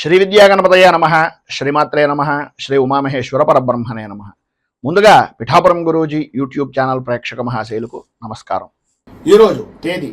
శ్రీ విద్యాగణపతయ నమ, శ్రీమాత్రే నమ, శ్రీ ఉమామహేశ్వర పరబ్రహ్మణే నమ. ముందుగా పిఠాపురం గురూజీ యూట్యూబ్ ఛానల్ ప్రేక్షక మహాశైలకు నమస్కారం. ఈరోజు తేదీ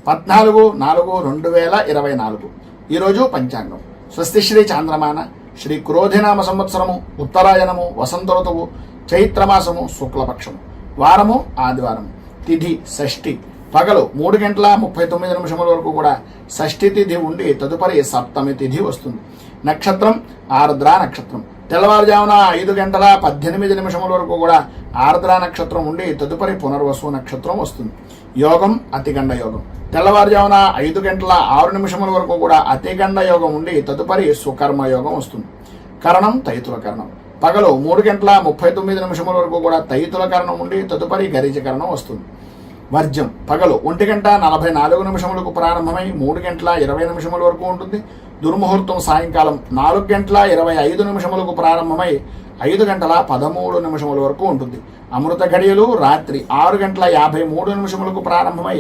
14/4/2024. ఈరోజు పంచాంగం స్వస్తి శ్రీ చాంద్రమాన శ్రీ క్రోధినామ సంవత్సరము, ఉత్తరాయణము, వసంత ఋతువు, చైత్రమాసము, శుక్లపక్షము, వారము ఆదివారము, తిథి షష్ఠి, పగలు 3:39 వరకు కూడా షష్ఠి తిథి ఉండి తదుపరి సప్తమి తిథి వస్తుంది. నక్షత్రం ఆర్ద్ర నక్షత్రం. తెల్లవారుజామున 5:18 వరకు కూడా ఆర్ద్ర నక్షత్రం ఉండి తదుపరి పునర్వసు నక్షత్రం వస్తుంది. యోగం అతిగండ యోగం. తెల్లవారుజామున 5:06 వరకు కూడా అతిగండ యోగం ఉండి తదుపరి సుకర్మ యోగం వస్తుంది. కరణం తైతుల కరణం. పగలు 3:39 వరకు కూడా తైతుల కరణం ఉండి తదుపరి గరిజ కరణం వస్తుంది. వర్జం పగలు 1:44 ప్రారంభమై 3:20 వరకు ఉంటుంది. దుర్ముహూర్తం సాయంకాలం 4:25 ప్రారంభమై 5:13 వరకు ఉంటుంది. అమృత గడియలు రాత్రి 6:53 ప్రారంభమై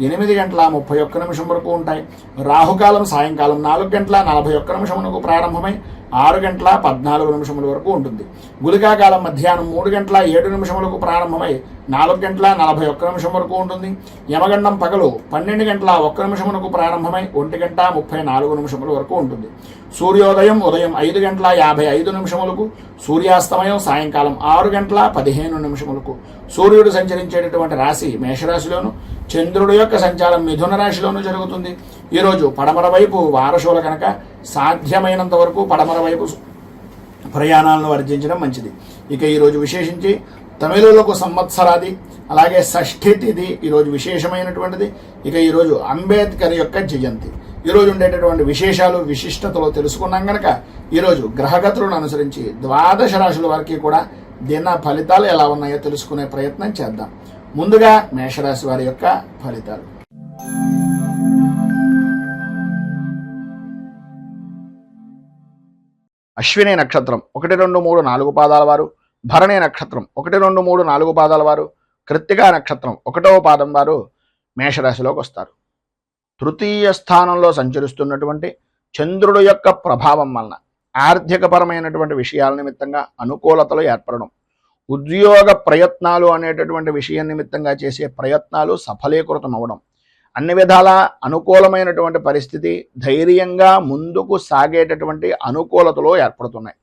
8:31 వరకు ఉంటాయి. రాహుకాలం సాయంకాలం 4:41 ప్రారంభమై 6:14 వరకు ఉంటుంది. గుళికాకాలం మధ్యాహ్నం 3:07 ప్రారంభమై 4:41 వరకు ఉంటుంది. యమగండం పగలు 12:01 ప్రారంభమై 1:34 వరకు ఉంటుంది. సూర్యోదయం ఉదయం 5:55 సూర్యాస్తమయం సాయంకాలం 6:15 సూర్యుడు సంచరించేటటువంటి రాశి మేషరాశిలోను, చంద్రుడు యొక్క సంచారం మిథున రాశిలోనూ జరుగుతుంది. ఈరోజు పడమర వైపు వారశూల కనుక సాధ్యమైనంత వరకు పడమర వైపు ప్రయాణాలను వర్జించడం మంచిది. ఇక ఈరోజు విశేషించి తమిళులకు సంవత్సరాది, అలాగే షష్ఠి తిథి ఈరోజు విశేషమైనటువంటిది. ఇక ఈరోజు అంబేద్కర్ యొక్క జయంతి. ఈరోజు ఉండేటటువంటి విశేషాలు విశిష్టతలు తెలుసుకున్నాం కనుక ఈరోజు గ్రహగతులను అనుసరించి 12 రాశుల వారికి కూడా దిన ఫలితాలు ఎలా ఉన్నాయో తెలుసుకునే ప్రయత్నం చేద్దాం. ముందుగా మేషరాశి వారి యొక్క ఫలితాలు. అశ్విని నక్షత్రం 1, 2, 3, 4 పాదాల వారు, భరణి నక్షత్రం 1, 2, 3, 4 పాదాల వారు, కృత్తికా నక్షత్రం 1వ పాదం వారు మేషరాశిలోకి వస్తారు. తృతీయ స్థానంలో సంచరిస్తున్నటువంటి చంద్రుడు యొక్క ప్రభావం వలన ఆర్థికపరమైనటువంటి విషయాల నిమిత్తంగా అనుకూలతలు ఏర్పడడం, ఉద్యోగ ప్రయత్నాలు అనేటటువంటి విషయం నిమిత్తంగా చేసే ప్రయత్నాలు సఫలీకృతం అవ్వడం, అన్ని విధాల అనుకూలమైనటువంటి పరిస్థితి, ధైర్యంగా ముందుకు సాగేటటువంటి అనుకూలతలు ఏర్పడుతున్నాయి.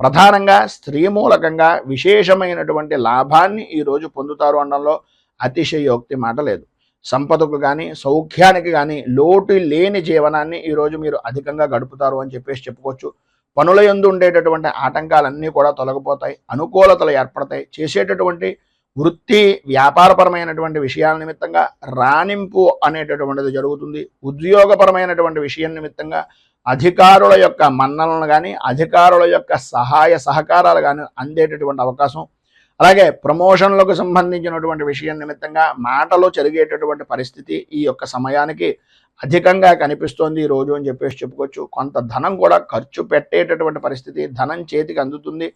ప్రధానంగా స్త్రీ మూలకంగా విశేషమైనటువంటి లాభాన్ని ఈరోజు పొందుతారు అనడంలో అతిశయోక్తి మాట లేదు. సంపదకు కానీ సౌఖ్యానికి కానీ లోటు లేని జీవనాన్ని ఈరోజు మీరు అధికంగా గడుపుతారు అని చెప్పుకోవచ్చు. పనుల యందు ఉండేటటువంటి ఆటంకాలన్నీ కూడా తొలగిపోతాయి, అనుకూలతలు ఏర్పడతాయి. చేసేటటువంటి వృత్తి వ్యాపారపరమైనటువంటి విషయాల నిమిత్తంగా రాణింపు అనేటటువంటిది జరుగుతుంది. ఉద్యోగపరమైనటువంటి విషయం నిమిత్తంగా అధికారుల యొక్క మన్ననలు కానీ అధికారుల యొక్క సహాయ సహకారాలు కానీ అందేటటువంటి అవకాశం, అలాగే ప్రమోషన్లకు సంబంధించినటువంటి విషయం నిమిత్తంగా మాటలో జరిగేటటువంటి పరిస్థితి ఈ యొక్క సమయానికి అధికంగా కనిపిస్తోంది ఈ రోజు అని చెప్పుకోవచ్చు. కొంత ధనం కూడా ఖర్చు పెట్టేటటువంటి పరిస్థితి, ధనం చేతికి అందుతుంది.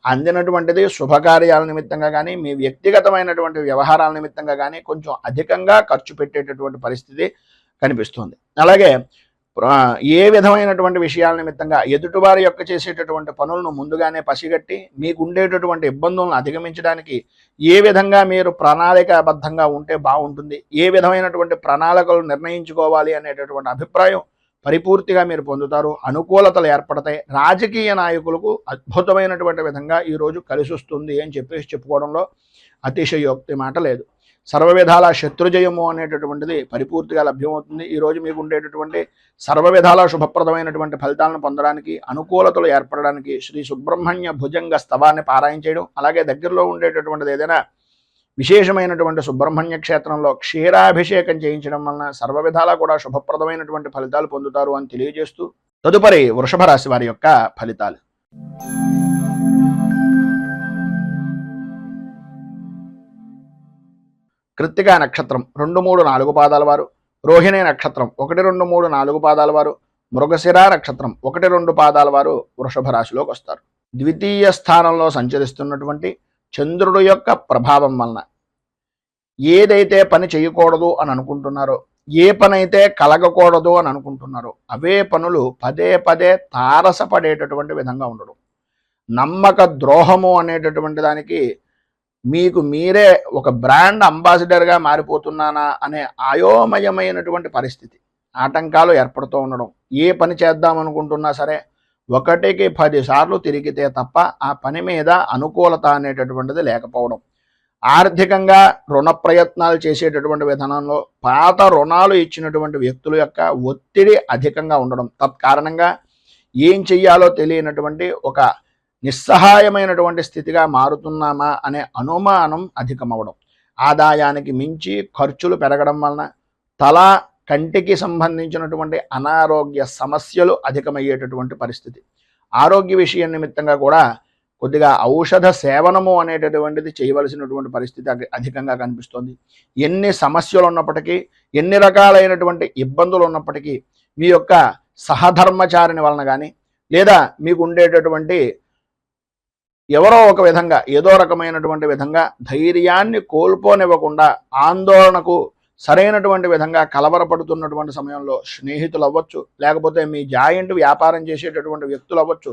అందినటువంటిది శుభకార్యాల నిమిత్తంగా కానీ మీ వ్యక్తిగతమైనటువంటి వ్యవహారాల నిమిత్తంగా కానీ కొంచెం అధికంగా ఖర్చు పెట్టేటటువంటి పరిస్థితి కనిపిస్తుంది. అలాగే ఏ విధమైనటువంటి విషయాల నిమిత్తంగా ఎదుటివారి యొక్క చేసేటటువంటి పనులను ముందుగానే పసిగట్టి మీకు ఉండేటటువంటి ఇబ్బందులను అధిగమించడానికి ఏ విధంగా మీరు ప్రణాళికాబద్ధంగా ఉంటే బాగుంటుంది, ఏ విధమైనటువంటి ప్రణాళికలు నిర్ణయించుకోవాలి అనేటటువంటి అభిప్రాయం పరిపూర్తిగా మీరు పొందుతారు. అనుకూలతలు ఏర్పడతాయి. రాజకీయ నాయకులకు అద్భుతమైనటువంటి విధంగా ఈరోజు కలిసి వస్తుంది అని చెప్పుకోవడంలో అతిశయోక్తి మాట లేదు. సర్వవిధాల శత్రుజయము అనేటటువంటిది పరిపూర్తిగా లభ్యమవుతుంది. ఈరోజు మీకు ఉండేటటువంటి సర్వవిధాల శుభప్రదమైనటువంటి ఫలితాలను పొందడానికి, అనుకూలతలు ఏర్పడడానికి శ్రీ సుబ్రహ్మణ్య భుజంగ స్తవాన్ని పారాయణ చేయడం, అలాగే దగ్గరలో ఉండేటటువంటిది ఏదైనా విశేషమైనటువంటి సుబ్రహ్మణ్య క్షేత్రంలో క్షీరాభిషేకం చేయించడం వలన సర్వవిధాలా కూడా శుభప్రదమైనటువంటి ఫలితాలు పొందుతారు అని తెలియజేస్తూ తదుపరి వృషభ రాశి వారి యొక్క ఫలితాలు. కృత్తికా నక్షత్రం 2, 3, 4 పాదాల వారు, రోహిణి నక్షత్రం 1, 2, 3, 4 పాదాల వారు, మృగశిర నక్షత్రం 1, 2 పాదాల వారు వృషభ రాశిలోకి వస్తారు. ద్వితీయ స్థానంలో సంచరిస్తున్నటువంటి చంద్రుడు యొక్క ప్రభావం వలన ఏదైతే పని చేయకూడదు అని అనుకుంటున్నారో, ఏ పనైతే కలగకూడదు అని అనుకుంటున్నారో అవే పనులు పదే పదే తారసపడేటటువంటి విధంగా ఉండడం. నమ్మక ద్రోహము అనేటటువంటి దానికి మీకు మీరే ఒక బ్రాండ్ అంబాసిడర్గా మారిపోతున్నానా అనే అయోమయమైనటువంటి పరిస్థితి, ఆటంకాలు ఏర్పడుతూ ఉండడం. ఏ పని చేద్దామనుకుంటున్నా సరే 1కి 10 సార్లు తిరిగితే తప్ప ఆ పని మీద అనుకూలత అనేటటువంటిది లేకపోవడం. ఆర్థికంగా రుణ ప్రయత్నాలు చేసేటటువంటి విధానంలో పాత రుణాలు ఇచ్చినటువంటి వ్యక్తుల యొక్క ఒత్తిడి అధికంగా ఉండడం. తత్కారణంగా ఏం చెయ్యాలో తెలియనటువంటి ఒక నిస్సహాయమైనటువంటి స్థితిగా మారుతున్నామా అనే అనుమానం అధికమవడం. ఆదాయానికి మించి ఖర్చులు పెరగడం వలన కంటికి సంబంధించినటువంటి అనారోగ్య సమస్యలు అధికమయ్యేటటువంటి పరిస్థితి. ఆరోగ్య విషయం నిమిత్తంగా కూడా కొద్దిగా ఔషధ సేవనము అనేటటువంటిది చేయవలసినటువంటి పరిస్థితి అధికంగా కనిపిస్తోంది. ఎన్ని సమస్యలు ఉన్నప్పటికీ, ఎన్ని రకాలైనటువంటి ఇబ్బందులు ఉన్నప్పటికీ మీ యొక్క సహధర్మచారిని వలన కానీ, లేదా మీకు ఉండేటటువంటి ఎవరో ఒక విధంగా ఏదో రకమైనటువంటి విధంగా ధైర్యాన్ని కోల్పోనివ్వకుండా, ఆందోళనకు సరైనటువంటి విధంగా కలవరపడుతున్నటువంటి సమయంలో స్నేహితులు అవ్వచ్చు, లేకపోతే మీ జాయింట్ వ్యాపారం చేసేటటువంటి వ్యక్తులు అవ్వచ్చు,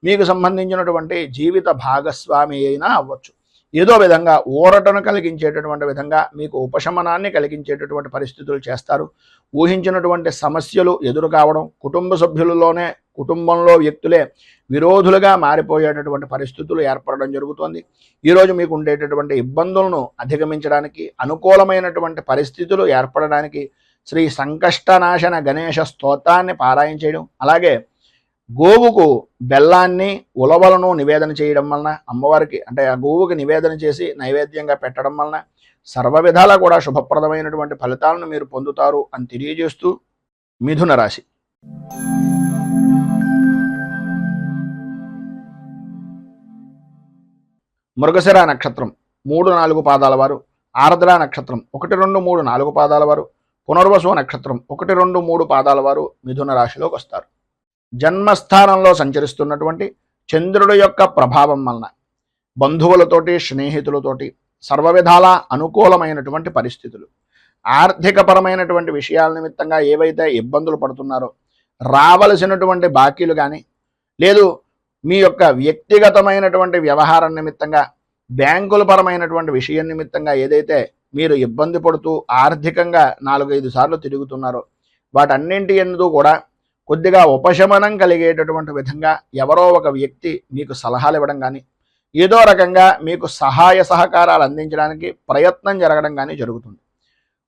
మీకు సంబంధించినటువంటి జీవిత భాగస్వామి అయినా అవ్వచ్చు, ఏదో విధంగా ఊరటను కలిగించేటటువంటి విధంగా మీకు ఉపశమనాన్ని కలిగించేటటువంటి పరిస్థితులు చేస్తారు. ఊహించినటువంటి సమస్యలు ఎదురు కావడం, కుటుంబ సభ్యులలోనే కుటుంబంలో వ్యక్తులే విరోధులుగా మారిపోయేటటువంటి పరిస్థితులు ఏర్పడడం జరుగుతోంది. ఈరోజు మీకు ఉండేటటువంటి ఇబ్బందులను అధిగమించడానికి, అనుకూలమైనటువంటి పరిస్థితులు ఏర్పడడానికి శ్రీ సంకష్టనాశన గణేశ స్తోత్రాన్ని పారాయణ చేయడం, అలాగే గోవుకు బెల్లాన్ని ఉలవలను నివేదన చేయడం వలన, అమ్మవారికి అంటే ఆ గోవుకి నివేదన చేసి నైవేద్యంగా పెట్టడం వలన సర్వ విధాలా కూడా శుభప్రదమైనటువంటి ఫలితాలను మీరు పొందుతారు అని తెలియజేస్తూ, మిథున రాశి. మృగశిర నక్షత్రం 3-4 పాదాల వారు, ఆర్ద్ర నక్షత్రం 1, 2, 3, 4 పాదాల వారు, పునర్వసు నక్షత్రం 1, 2, 3 పాదాల వారు మిథున రాశిలోకి వస్తారు. జన్మస్థానంలో సంచరిస్తున్నటువంటి చంద్రుడి యొక్క ప్రభావం వలన బంధువులతోటి, స్నేహితులతోటి సర్వవిధాల అనుకూలమైనటువంటి పరిస్థితులు, ఆర్థికపరమైనటువంటి విషయాల నిమిత్తంగా ఏవైతే ఇబ్బందులు పడుతున్నారో, రావలసినటువంటి బాకీలు కానీ, లేదు మీ యొక్క వ్యక్తిగతమైనటువంటి వ్యవహారం నిమిత్తంగా, బ్యాంకుల పరమైనటువంటి విషయం నిమిత్తంగా ఏదైతే మీరు ఇబ్బంది పడుతూ ఆర్థికంగా 4-5 సార్లు తిరుగుతున్నారో, వాటన్నింటి యందు కూడా కొద్దిగా ఉపశమనం కలిగేటటువంటి విధంగా ఎవరో ఒక వ్యక్తి మీకు సలహాలు ఇవ్వడం కానీ, ఏదో రకంగా మీకు సహాయ సహకారాలు అందించడానికి ప్రయత్నం జరగడం కానీ జరుగుతుంది.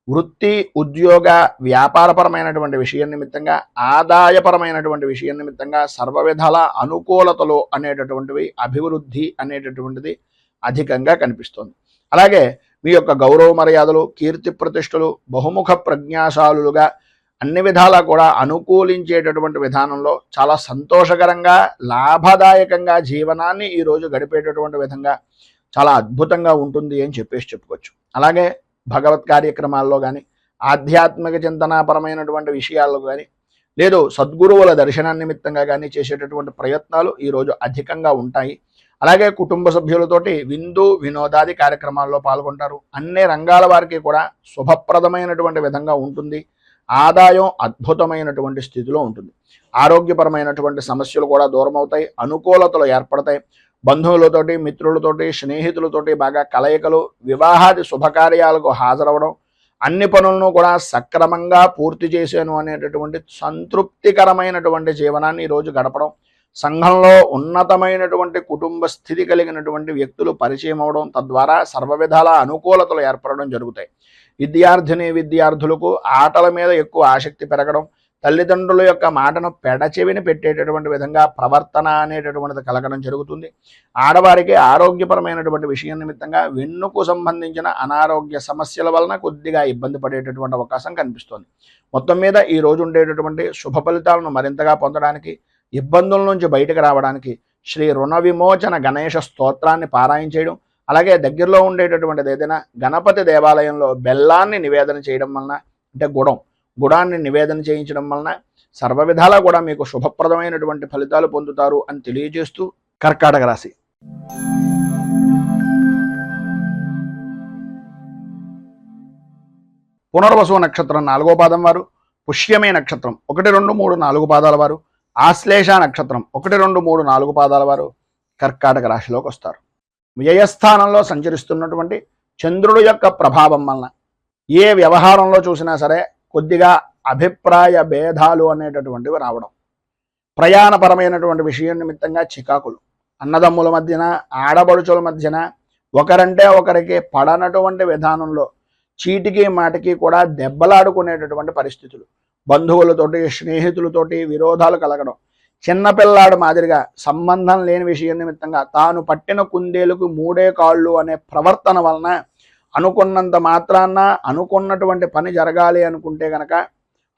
వృత్తి, ఉద్యోగ, వ్యాపారపరమైనటువంటి విషయం నిమిత్తంగా, ఆదాయపరమైనటువంటి విషయం నిమిత్తంగా సర్వ విధాల అనుకూలతలు అనేటటువంటివి, అభివృద్ధి అనేటటువంటిది అధికంగా కనిపిస్తుంది. అలాగే మీ యొక్క గౌరవ మర్యాదలు, కీర్తి ప్రతిష్టలు బహుముఖ ప్రజ్ఞాశాలుగా అన్ని విధాలా కూడా అనుకూలించేటటువంటి విధానంలో చాలా సంతోషకరంగా, లాభదాయకంగా జీవనాన్ని ఈరోజు గడిపేటటువంటి విధంగా చాలా అద్భుతంగా ఉంటుంది అని చెప్పుకోవచ్చు. అలాగే భగవత్ కార్యక్రమాల్లో కానీ, ఆధ్యాత్మిక చింతనాపరమైనటువంటి విషయాల్లో కానీ, లేదు సద్గురువుల దర్శన నిమిత్తంగా కానీ చేసేటటువంటి ప్రయత్నాలు ఈరోజు అధికంగా ఉంటాయి. అలాగే కుటుంబ సభ్యులతోటి విందు వినోదాది కార్యక్రమాల్లో పాల్గొంటారు. అన్ని రంగాల వారికి కూడా శుభప్రదమైనటువంటి విధంగా ఉంటుంది. ఆదాయం అద్భుతమైనటువంటి స్థితిలో ఉంటుంది. ఆరోగ్యపరమైనటువంటి సమస్యలు కూడా దూరం అవుతాయి, అనుకూలతలు ఏర్పడతాయి. బంధువులతోటి, మిత్రులతోటి, స్నేహితులతోటి బాగా కలయికలు, వివాహాది శుభకార్యాలకు హాజరవడం, అన్ని పనులను కూడా సక్రమంగా పూర్తి చేశాను అనేటటువంటి సంతృప్తికరమైనటువంటి జీవనాన్ని ఈరోజు గడపడం, సంఘంలో ఉన్నతమైనటువంటి కుటుంబ స్థితి కలిగినటువంటి వ్యక్తులు పరిచయం అవడం, తద్వారా సర్వవిధాల అనుకూలతలు ఏర్పడడం జరుగుతాయి. విద్యార్థులకు ఆటల మీద ఎక్కువ ఆసక్తి పెరగడం, తల్లిదండ్రుల యొక్క మాటను పెడచెవిని పెట్టేటటువంటి విధంగా ప్రవర్తన అనేటటువంటిది కలగడం జరుగుతుంది. ఆడవారికి ఆరోగ్యపరమైనటువంటి విషయం నిమిత్తంగా వెన్నుకు సంబంధించిన అనారోగ్య సమస్యల వలన కొద్దిగా ఇబ్బంది పడేటటువంటి అవకాశం కనిపిస్తోంది. మొత్తం మీద ఈ రోజు ఉండేటటువంటి శుభ ఫలితాలను మరింతగా పొందడానికి, ఇబ్బందుల నుంచి బయటకు రావడానికి శ్రీ రుణ విమోచన గణేశ స్తోత్రాన్ని పారాయణ చేయడం, అలాగే దగ్గరలో ఉండేటటువంటిది ఏదైనా గణపతి దేవాలయంలో బెల్లాన్ని నివేదన చేయడం వలన, అంటే గుడాన్ని నివేదన చేయించడం వలన సర్వ విధాలా కూడా మీకు శుభప్రదమైనటువంటి ఫలితాలు పొందుతారు అని తెలియజేస్తూ, కర్కాటక రాశి. పునర్వసు నక్షత్రం 4వ పాదం వారు, పుష్యమే నక్షత్రం 1, 2, 3, 4 పాదాల వారు, ఆశ్లేష నక్షత్రం 1, 2, 3, 4 పాదాల వారు కర్కాటక రాశిలోకి వస్తారు. వ్యయస్థానంలో సంచరిస్తున్నటువంటి చంద్రుడు యొక్క ప్రభావం వలన ఏ వ్యవహారంలో చూసినా సరే కొద్దిగా అభిప్రాయ భేదాలు అనేటటువంటివి రావడం, ప్రయాణపరమైనటువంటి విషయం నిమిత్తంగా చికాకులు, అన్నదమ్ముల మధ్యన ఆడబడుచుల మధ్యన ఒకరంటే ఒకరికి పడనటువంటి విధానంలో చీటికి మాటికి కూడా దెబ్బలాడుకునేటటువంటి పరిస్థితులు, బంధువులతోటి స్నేహితులతోటి విరోధాలు కలగడం, చిన్నపిల్లాడు మాదిరిగా సంబంధం లేని విషయం నిమిత్తంగా తాను పట్టిన కుందేలుకు 3 కాళ్ళు అనే ప్రవర్తన వలన అనుకున్నంత మాత్రాన అనుకున్నటువంటి పని జరగాలి అనుకుంటే గనక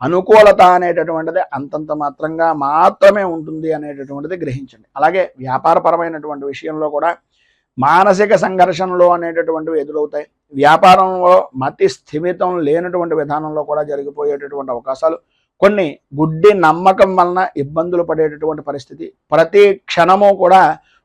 అనుకూలత అనేటటువంటిది అంతంత మాత్రంగా మాత్రమే ఉంటుంది అనేటటువంటిది గ్రహించండి. అలాగే వ్యాపారపరమైనటువంటి విషయంలో కూడా మానసిక సంఘర్షణలు అనేటటువంటివి ఎదురవుతాయి. వ్యాపారంలో మతి స్థిమితం లేనటువంటి విధానంలో కూడా జరిగిపోయేటటువంటి అవకాశాలు, కొన్ని గుడ్డి నమ్మకం వలన ఇబ్బందులు పడేటటువంటి పరిస్థితి, ప్రతి క్షణము కూడా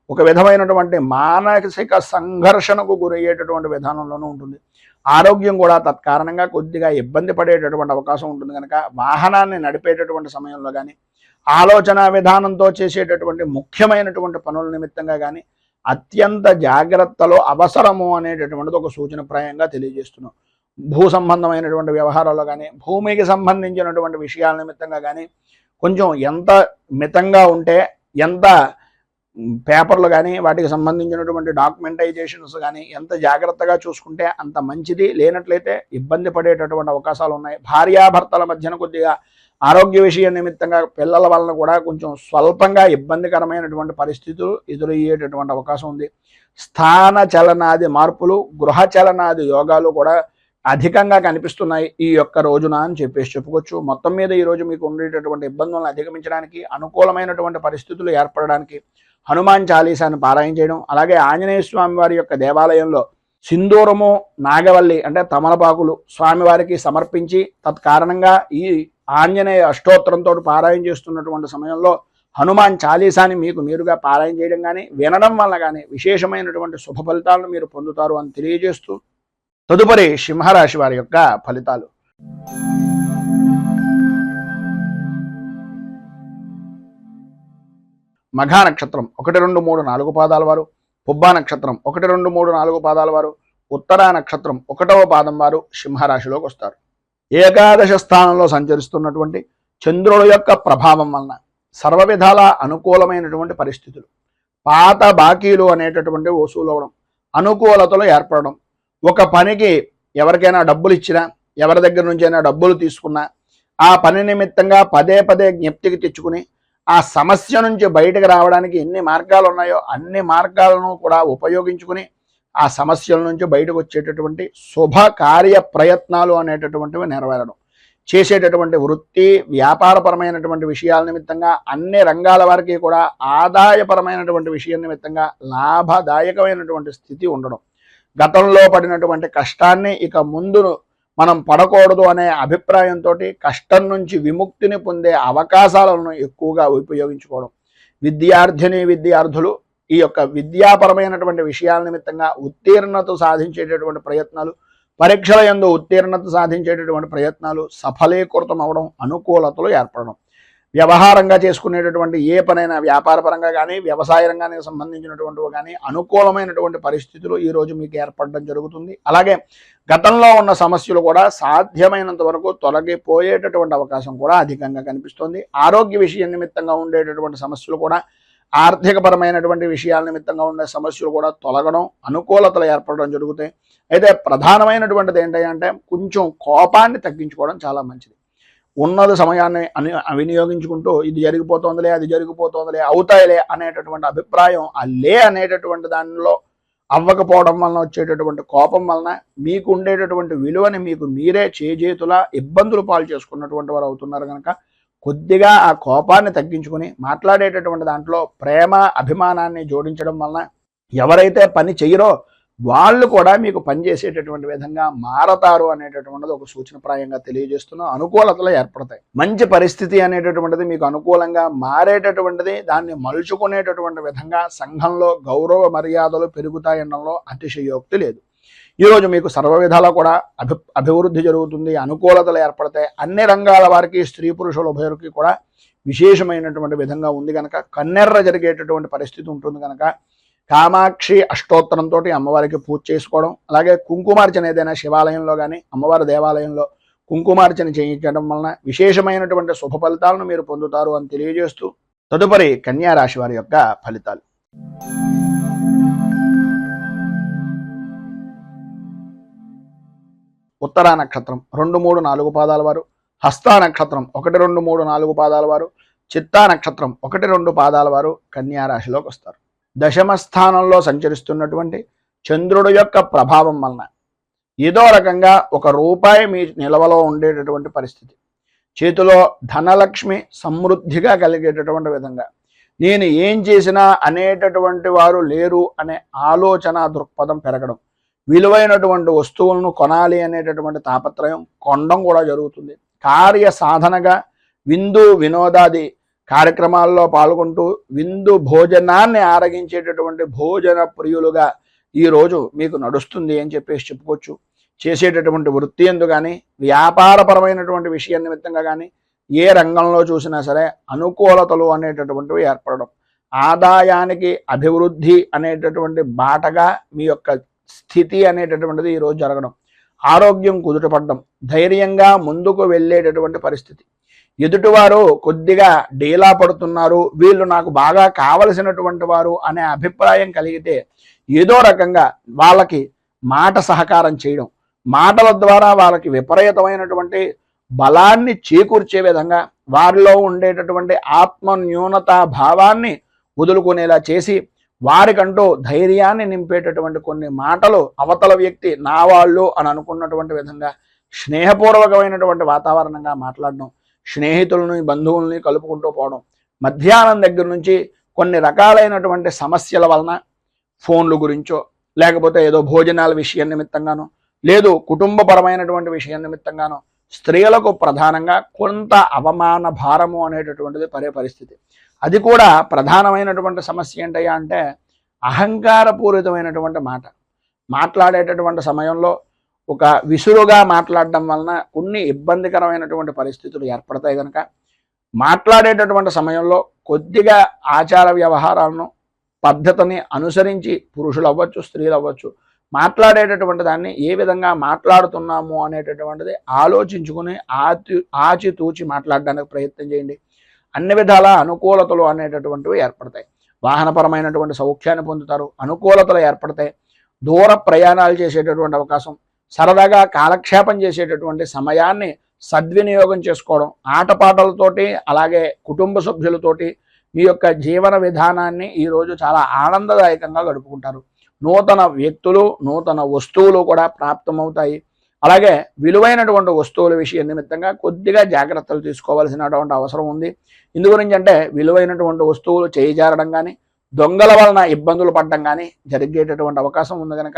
ఒక విధమైనటువంటి మానసిక సంఘర్షణకు గురయ్యేటటువంటి విధానంలోనూ ఉంటుంది. ఆరోగ్యం కూడా తత్కారణంగా కొద్దిగా ఇబ్బంది పడేటటువంటి అవకాశం ఉంటుంది. కనుక వాహనాన్ని నడిపేటటువంటి సమయంలో కానీ, ఆలోచన విధానంతో చేసేటటువంటి ముఖ్యమైనటువంటి పనుల నిమిత్తంగా కానీ అత్యంత జాగ్రత్తలు అవసరము అనేటటువంటిది ఒక సూచనప్రాయంగా తెలియజేస్తున్నాం. భూ సంబంధమైనటువంటి వ్యవహారాల్లో కానీ, భూమికి సంబంధించినటువంటి విషయాల నిమిత్తంగా కానీ కొంచెం ఎంత మితంగా ఉంటే, ఎంత పేపర్లు కానీ వాటికి సంబంధించినటువంటి డాక్యుమెంటైజేషన్స్ కానీ ఎంత జాగ్రత్తగా చూసుకుంటే అంత మంచిది. లేనట్లయితే ఇబ్బంది పడేటటువంటి అవకాశాలు ఉన్నాయి. భార్యాభర్తల మధ్యన కొద్దిగా ఆరోగ్య విషయం నిమిత్తంగా పిల్లల వలన కూడా కొంచెం స్వల్పంగా ఇబ్బందికరమైనటువంటి పరిస్థితులు ఎదురయ్యేటటువంటి అవకాశం ఉంది. స్థాన చలనాది మార్పులు, గృహ చలనాది యోగాలు కూడా అధికంగా కనిపిస్తున్నాయి ఈ యొక్క రోజున అని చెప్పుకోవచ్చు. మొత్తం మీద ఈరోజు మీకు ఉండేటటువంటి ఇబ్బందులను అధిగమించడానికి, అనుకూలమైనటువంటి పరిస్థితులు ఏర్పడడానికి హనుమాన్ చాలీసాను పారాయణ చేయడం, అలాగే ఆంజనేయ స్వామి వారి యొక్క దేవాలయంలో సింధూరము, నాగవల్లి అంటే తమలపాకులు స్వామివారికి సమర్పించి తత్కారణంగా ఈ ఆంజనేయ అష్టోత్తరంతో పారాయణ చేస్తున్నటువంటి సమయంలో హనుమాన్ చాలీసాని మీకు మీరుగా పారాయణ చేయడం కానీ వినడం వల్ల కానీ విశేషమైనటువంటి శుభ ఫలితాలను మీరు పొందుతారు అని తెలియజేస్తూ, తదుపరి సింహరాశి వారి యొక్క ఫలితాలు. మఘా నక్షత్రం 1, 2, 3, 4 పాదాల వారు, పుబ్బా నక్షత్రం 1, 2, 3, 4 పాదాల వారు, ఉత్తరా నక్షత్రం 1వ పాదం వారు సింహరాశిలోకి వస్తారు. ఏకాదశ స్థానంలో సంచరిస్తున్నటువంటి చంద్రుడు యొక్క ప్రభావం వలన సర్వ విధాల అనుకూలమైనటువంటి పరిస్థితులు, పాత బాకీలు అనేటటువంటి వసూలు అవడం, అనుకూలతలు ఏర్పడడం, ఒక పనికి ఎవరికైనా డబ్బులు ఇచ్చినా, ఎవరి దగ్గర నుంచైనా డబ్బులు తీసుకున్నా ఆ పని నిమిత్తంగా పదే పదే జ్ఞప్తికి తెచ్చుకుని ఆ సమస్య నుంచి బయటకు రావడానికి ఎన్ని మార్గాలు ఉన్నాయో అన్ని మార్గాలను కూడా ఉపయోగించుకుని ఆ సమస్యల నుంచి బయటకు వచ్చేటటువంటి శుభ కార్య ప్రయత్నాలు అనేటటువంటివి నెరవేరడం, చేసేటటువంటి వృత్తి వ్యాపారపరమైనటువంటి విషయాల నిమిత్తంగా అన్ని రంగాల వారికి కూడా ఆదాయపరమైనటువంటి విషయం నిమిత్తంగా లాభదాయకమైనటువంటి స్థితి ఉండడం, గతంలో పడినటువంటి కష్టాన్ని ఇక ముందు మనం పడకూడదు అనే అభిప్రాయంతో కష్టం నుంచి విముక్తిని పొందే అవకాశాలను ఎక్కువగా ఉపయోగించుకోవడం, విద్యార్థులు ఈ యొక్క విద్యాపరమైనటువంటి విషయాల నిమిత్తంగా ఉత్తీర్ణత సాధించేటటువంటి ప్రయత్నాలు, పరీక్షల యందు ఉత్తీర్ణత సాధించేటటువంటి ప్రయత్నాలు సఫలీకృతం అవడం, అనుకూలతలు ఏర్పడడం, వ్యవహారంగా చేసుకునేటటువంటి ఏ పనైనా వ్యాపారపరంగా కానీ వ్యవసాయ రంగానికి సంబంధించినటువంటివి కానీ అనుకూలమైనటువంటి పరిస్థితులు ఈరోజు మీకు ఏర్పడడం జరుగుతుంది. అలాగే గతంలో ఉన్న సమస్యలు కూడా సాధ్యమైనంత వరకు తొలగిపోయేటటువంటి అవకాశం కూడా అధికంగా కనిపిస్తుంది. ఆరోగ్య విషయం నిమిత్తంగా ఉండేటటువంటి సమస్యలు కూడా, ఆర్థికపరమైనటువంటి విషయాల నిమిత్తంగా ఉండే సమస్యలు కూడా తొలగడం, అనుకూలతలు ఏర్పడడం జరుగుతాయి. అయితే ప్రధానమైనటువంటిది ఏంటంటే కొంచెం కోపాన్ని తగ్గించుకోవడం చాలా మంచిది. ఉన్నది సమయాన్ని వినియోగించుకుంటూ ఇది జరిగిపోతుందిలే, అది జరిగిపోతుందిలే, అవుతాయిలే అనేటటువంటి అభిప్రాయం ఆ అనేటటువంటి దానిలో అవ్వకపోవడం వలన వచ్చేటటువంటి కోపం వలన మీకు ఉండేటటువంటి విలువని మీకు మీరే చేజేతులా ఇబ్బందులు పాలు చేసుకున్నటువంటి వారు అవుతున్నారు. కనుక కొద్దిగా ఆ కోపాన్ని తగ్గించుకుని మాట్లాడేటటువంటి దాంట్లో ప్రేమ అభిమానాన్ని జోడించడం వలన ఎవరైతే పని చేయరో వాళ్ళు కూడా మీకు పనిచేసేటటువంటి విధంగా మారతారు అనేటటువంటిది ఒక సూచనప్రాయంగా తెలియజేస్తున్నాం. అనుకూలతలు ఏర్పడతాయి. మంచి పరిస్థితి అనేటటువంటిది మీకు అనుకూలంగా మారేటటువంటిది, దాన్ని మలుచుకునేటటువంటి విధంగా సంఘంలో గౌరవ మర్యాదలు పెరుగుతాయనడంలో అతిశయోక్తి లేదు. ఈరోజు మీకు సర్వ విధాలా కూడా అభివృద్ధి జరుగుతుంది, అనుకూలతలు ఏర్పడతాయి. అన్ని రంగాల వారికి, స్త్రీ పురుషుల ఉభయులకి కూడా విశేషమైనటువంటి విధంగా ఉంది కనుక కన్నెర్ర జరిగేటటువంటి పరిస్థితి ఉంటుంది కనుక కామాక్షి అష్టోత్తరంతో అమ్మవారికి పూజ చేసుకోవడం, అలాగే కుంకుమార్చన ఏదైనా శివాలయంలో కానీ అమ్మవారి దేవాలయంలో కుంకుమార్చన చేయించడం వలన విశేషమైనటువంటి శుభ ఫలితాలను మీరు పొందుతారు అని తెలియజేస్తూ తదుపరి కన్యా రాశి వారి యొక్క ఫలితాలు. ఉత్తరా నక్షత్రం 2, 3, 4 పాదాల వారు, హస్తా నక్షత్రం 1, 2, 3, 4 పాదాల వారు, చిత్తా నక్షత్రం 1, 2 పాదాల వారు కన్యా రాశిలోకి వస్తారు. దశమ స్థానంలో సంచరిస్తున్నటువంటి చంద్రుడు యొక్క ప్రభావం వలన ఏదో రకంగా ₹1 మీ నిల్వలో ఉండేటటువంటి పరిస్థితి, చేతిలో ధనలక్ష్మి సమృద్ధిగా కలిగేటటువంటి విధంగా, నేను ఏం చేసినా అనేటటువంటి వారు లేరు అనే ఆలోచన దృక్పథం పెరగడం, విలువైనటువంటి వస్తువులను కొనాలి అనేటటువంటి తాపత్రయం కొనడం కూడా జరుగుతుంది. కార్య సాధనగా విందు వినోదాది కార్యక్రమాల్లో పాల్గొంటూ విందు భోజనాన్ని ఆరగించేటటువంటి భోజన ప్రియులుగా ఈరోజు మీకు నడుస్తుంది అని చెప్పేసి చెప్పుకోవచ్చు. చేసేటటువంటి వృత్తి ఎందు కానీ వ్యాపారపరమైనటువంటి విషయం నిమిత్తంగా కానీ ఏ రంగంలో చూసినా సరే అనుకూలతలు అనేటటువంటివి ఏర్పడడం, ఆదాయానికి అభివృద్ధి అనేటటువంటి బాటగా మీ యొక్క స్థితి అనేటటువంటిది ఈరోజు జరగడం, ఆరోగ్యం కుదుటపడడం, ధైర్యంగా ముందుకు వెళ్ళేటటువంటి పరిస్థితి. ఎదుటివారు కొద్దిగా డీలా పడుతున్నారు, వీళ్ళు నాకు బాగా కావలసినటువంటి వారు అనే అభిప్రాయం కలిగితే ఏదో రకంగా వాళ్ళకి మాట సహకారం చేయడం, మాటల ద్వారా వాళ్ళకి విపరీతమైనటువంటి బలాన్ని చేకూర్చే విధంగా వారిలో ఉండేటటువంటి ఆత్మ న్యూనతా భావాన్ని వదులుకునేలా చేసి వారికంటూ ధైర్యాన్ని నింపేటటువంటి కొన్ని మాటలు అవతల వ్యక్తి నా వాళ్ళు అని అనుకున్నటువంటి విధంగా స్నేహపూర్వకమైనటువంటి వాతావరణంగా మాట్లాడడం, స్నేహితులని బంధువుల్ని కలుపుకుంటూ పోవడం, మధ్యాహ్నం దగ్గర నుంచి కొన్ని రకాలైనటువంటి సమస్యల వలన ఫోన్ల గురించో లేకపోతే ఏదో భోజనాల విషయం నిమిత్తంగానో లేదు కుటుంబపరమైనటువంటి విషయం నిమిత్తంగానో స్త్రీలకు ప్రధానంగా కొంత అవమాన భారము అనేటటువంటిది పడే పరిస్థితి. అది కూడా ప్రధానమైనటువంటి సమస్య ఏంటయ్యా అంటే అహంకారపూరితమైనటువంటి మాట్లాడేటటువంటి సమయంలో ఒక విసురుగా మాట్లాడడం వలన కొన్ని ఇబ్బందికరమైనటువంటి పరిస్థితులు ఏర్పడతాయి కనుక మాట్లాడేటటువంటి సమయంలో కొద్దిగా ఆచార వ్యవహారాలను పద్ధతిని అనుసరించి పురుషులు అవ్వచ్చు స్త్రీలు అవ్వచ్చు మాట్లాడేటటువంటి దాన్ని ఏ విధంగా మాట్లాడుతున్నాము అనేటటువంటిది ఆలోచించుకుని ఆచితూచి మాట్లాడడానికి ప్రయత్నం చేయండి. అన్ని విధాల అనుకూలతలు అనేటటువంటివి ఏర్పడతాయి. వాహనపరమైనటువంటి సౌఖ్యాన్ని పొందుతారు, అనుకూలతలు ఏర్పడతాయి. దూర ప్రయాణాలు చేసేటటువంటి అవకాశం, సరదాగా కాలక్షేపం చేసేటటువంటి సమయాన్ని సద్వినియోగం చేసుకోవడం, ఆటపాటలతోటి అలాగే కుటుంబ సభ్యులతోటి మీ యొక్క జీవన విధానాన్ని ఈరోజు చాలా ఆనందదాయకంగా గడుపుకుంటారు. నూతన వ్యక్తులు నూతన వస్తువులు కూడా ప్రాప్తమవుతాయి. అలాగే విలువైనటువంటి వస్తువుల విషయం నిమిత్తంగా కొద్దిగా జాగ్రత్తలు తీసుకోవాల్సినటువంటి అవసరం ఉంది. ఇందు గురించి అంటే విలువైనటువంటి వస్తువులు చేయిజారడం కానీ దొంగల వలన ఇబ్బందులు పడడం కానీ జరిగేటటువంటి అవకాశం ఉంది కనుక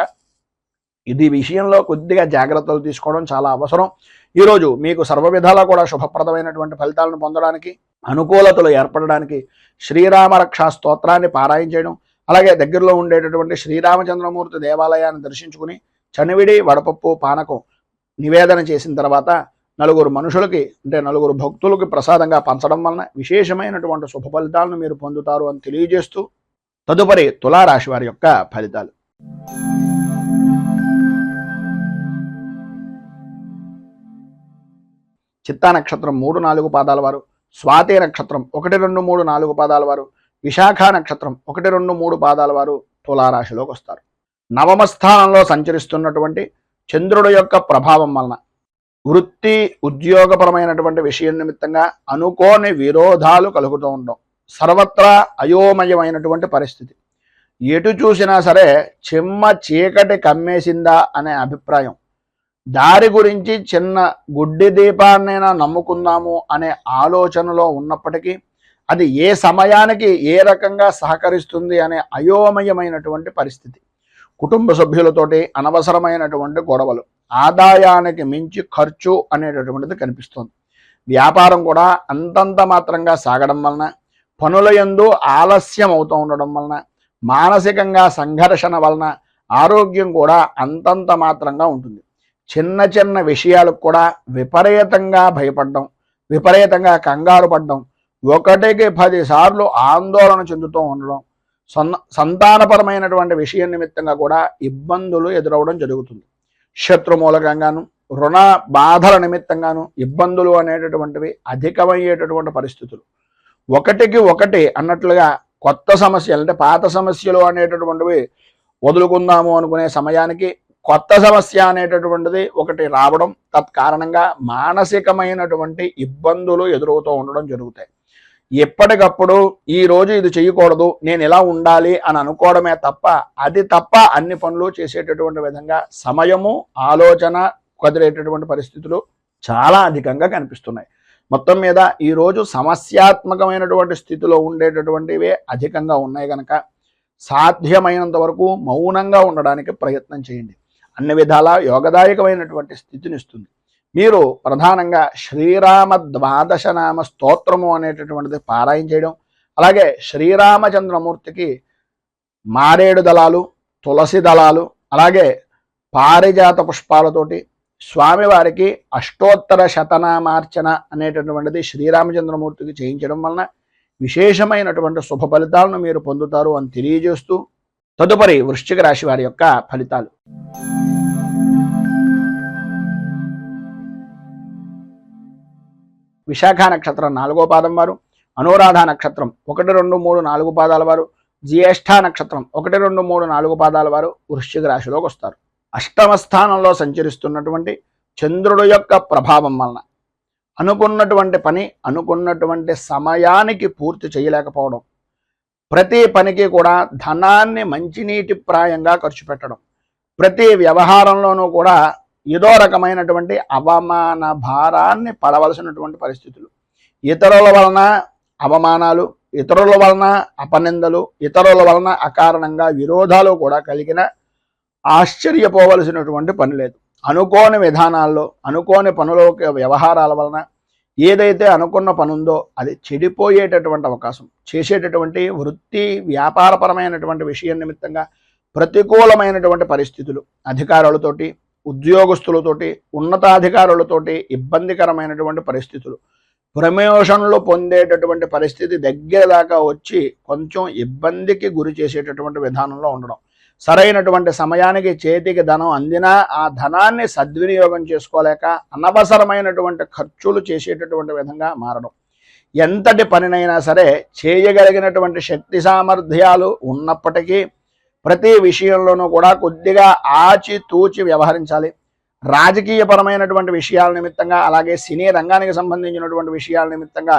ఇది విషయంలో కొద్దిగా జాగ్రత్తలు తీసుకోవడం చాలా అవసరం. ఈరోజు మీకు సర్వ విధాలా కూడా శుభప్రదమైనటువంటి ఫలితాలను పొందడానికి అనుకూలతలు ఏర్పడడానికి శ్రీరామ రక్షా స్తోత్రాన్ని పారాయణ చేయడం, అలాగే దగ్గరలో ఉండేటటువంటి శ్రీరామచంద్రమూర్తి దేవాలయాన్ని దర్శించుకుని చనివిడి వడపప్పు పానకం నివేదన చేసిన తర్వాత నలుగురు మనుషులకి అంటే నలుగురు భక్తులకి ప్రసాదంగా పంచడం వలన విశేషమైనటువంటి శుభ ఫలితాలను మీరు పొందుతారు అని తెలియజేస్తూ తదుపరి తులారాశి వారి యొక్క ఫలితాలు. చిత్తా నక్షత్రం 3, 4 పాదాల వారు, స్వాతి నక్షత్రం 1, 2, 3, 4 పాదాల వారు, విశాఖ నక్షత్రం 1, 2, 3 పాదాల వారు తులారాశిలోకి వస్తారు. నవమ స్థానంలో సంచరిస్తున్నటువంటి చంద్రుడు యొక్క ప్రభావం వలన వృత్తి ఉద్యోగపరమైనటువంటి విషయం నిమిత్తంగా అనుకోని విరోధాలు కలుగుతూ ఉండడం, సర్వత్రా అయోమయమైనటువంటి పరిస్థితి, ఎటు చూసినా సరే చిమ్మ చీకటి కమ్మేసిందా అనే అభిప్రాయం, దారి గురించి చిన్న గుడ్డి దీపాన్నైనా నమ్ముకుందాము అనే ఆలోచనలో ఉన్నప్పటికీ అది ఏ సమయానికి ఏ రకంగా సహకరిస్తుంది అనే అయోమయమైనటువంటి పరిస్థితి, కుటుంబ సభ్యులతోటి అనవసరమైనటువంటి గొడవలు, ఆదాయానికి మించి ఖర్చు అనేటటువంటిది కనిపిస్తుంది. వ్యాపారం కూడా అంతంత మాత్రంగా సాగడం వలన పనుల యందు ఆలస్యం అవుతూ ఉండడం వలన మానసికంగా సంఘర్షణ వలన ఆరోగ్యం కూడా అంతంత మాత్రంగా ఉంటుంది. చిన్న చిన్న విషయాలకు కూడా విపరీతంగా భయపడడం, విపరీతంగా కంగారు పడడం, ఒకటికి 10 సార్లు ఆందోళన చెందుతూ ఉండడం, సంతానపరమైనటువంటి విషయం నిమిత్తంగా కూడా ఇబ్బందులు ఎదురవడం జరుగుతుంది. శత్రు మూలకంగాను, రుణ బాధల నిమిత్తంగాను ఇబ్బందులు అనేటటువంటివి అధికమయ్యేటటువంటి పరిస్థితులు. ఒకటికి ఒకటి అన్నట్లుగా కొత్త సమస్యలు అంటే పాత సమస్యలు అనేటటువంటివి వదులుకుందాము అనుకునే సమయానికి కొత్త సమస్య అనేటటువంటిది ఒకటి రావడం, తత్కారణంగా మానసికమైనటువంటి ఇబ్బందులు ఎదురవుతూ ఉండడం జరుగుతాయి. ఎప్పటికప్పుడు ఈ రోజు ఇది చేయకూడదు, నేను ఇలా ఉండాలి అని అనుకోవడమే తప్ప అన్ని పనులు చేసేటటువంటి విధంగా సమయము ఆలోచన కుదిరేటటువంటి పరిస్థితులు చాలా అధికంగా కనిపిస్తున్నాయి. మొత్తం మీద ఈరోజు సమస్యాత్మకమైనటువంటి స్థితిలో ఉండేటటువంటివే అధికంగా ఉన్నాయి కనుక సాధ్యమైనంత వరకు మౌనంగా ఉండడానికి ప్రయత్నం చేయండి. అన్ని విధాలా యోగదాయకమైనటువంటి స్థితిని ఇస్తుంది. మీరు ప్రధానంగా శ్రీరామ ద్వాదశనామ స్తోత్రము అనేటటువంటిది పారాయణ చేయడం, అలాగే శ్రీరామచంద్రమూర్తికి మారేడు దళాలు, తులసి దళాలు, అలాగే పారిజాత పుష్పాలతోటి స్వామివారికి అష్టోత్తర శతనామార్చన అనేటటువంటిది శ్రీరామచంద్రమూర్తికి చేయించడం వలన విశేషమైనటువంటి శుభ ఫలితాలను మీరు పొందుతారు అని తెలియజేస్తూ తదుపరి వృశ్చిక రాశి వారి యొక్క ఫలితాలు. విశాఖ నక్షత్రం 4వ పాదం వారు, అనురాధ నక్షత్రం 1, 2, 3, 4 పాదాల వారు, జ్యేష్ఠ నక్షత్రం 1, 2, 3, 4 పాదాల వారు వృశ్చిక రాశిలోకి వస్తారు. అష్టమ స్థానంలో సంచరిస్తున్నటువంటి చంద్రుడు యొక్క ప్రభావం వలన అనుకున్నటువంటి పని అనుకున్నటువంటి సమయానికి పూర్తి చేయలేకపోవడం, ప్రతి పనికి కూడా ధనాన్ని మంచినీటి ప్రాయంగా ఖర్చు పెట్టడం, ప్రతి వ్యవహారంలోనూ కూడా ఏదో రకమైనటువంటి అవమాన భారాన్ని పడవలసినటువంటి పరిస్థితులు, ఇతరుల వలన అవమానాలు, ఇతరుల వలన అపనిందలు, ఇతరుల వలన అకారణంగా విరోధాలు కూడా కలిగిన ఆశ్చర్యపోవలసినటువంటి పని లేదు. అనుకోని విధానాల్లో అనుకోని పనుల వ్యవహారాల వలన ఏదైతే అనుకున్న పని ఉందో అది చెడిపోయేటటువంటి అవకాశం, చేసేటటువంటి వృత్తి వ్యాపారపరమైనటువంటి విషయం నిమిత్తంగా ప్రతికూలమైనటువంటి పరిస్థితులు, అధికారులతోటి ఉద్యోగస్తులతోటి ఉన్నతాధికారులతోటి ఇబ్బందికరమైనటువంటి పరిస్థితులు, ప్రమోషన్లు పొందేటటువంటి పరిస్థితి దగ్గర దాకా వచ్చి కొంచెం ఇబ్బందికి గురి చేసేటటువంటి విధానంలో ఉండడం, సరైనటువంటి సమయానికి చేతికి ధనం అందినా ఆ ధనాన్ని సద్వినియోగం చేసుకోలేక అనవసరమైనటువంటి ఖర్చులు చేసేటటువంటి విధంగా మారడం, ఎంతటి పనినైనా సరే చేయగలిగినటువంటి శక్తి సామర్థ్యాలు ఉన్నప్పటికీ ప్రతి విషయంలోనూ కూడా కొద్దిగా ఆచితూచి వ్యవహరించాలి. రాజకీయపరమైనటువంటి విషయాల నిమిత్తంగా, అలాగే సినీ రంగానికి సంబంధించినటువంటి విషయాల నిమిత్తంగా